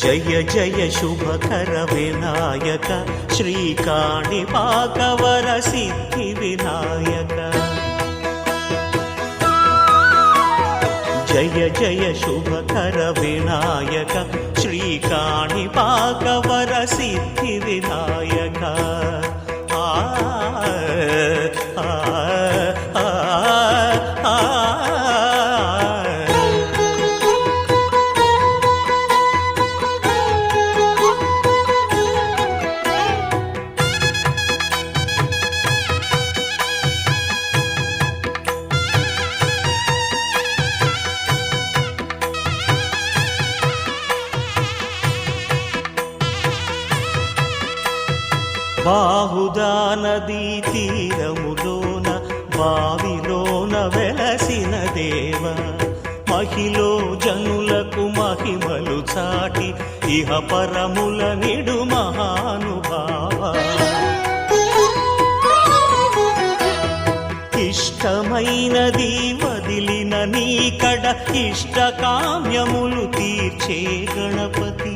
జయ జయ శుభకర వినాయక శ్రీకాణిపాకవర సిద్ధి వినాయక జయ జయ శుభకర వినాయక శ్రీకాణిపాకవర సిద్ధి వినాయక బాహుదా నదీ తీరములోన బావిలోన వెలసిన దేవ మహిలో జనులకు మహిమలు చాటి ఇహ పరముల నిడు మహానుభావ ఇష్టమైనది వదిలిన నీకడ ఇష్టకామ్యములు తీర్చే గణపతి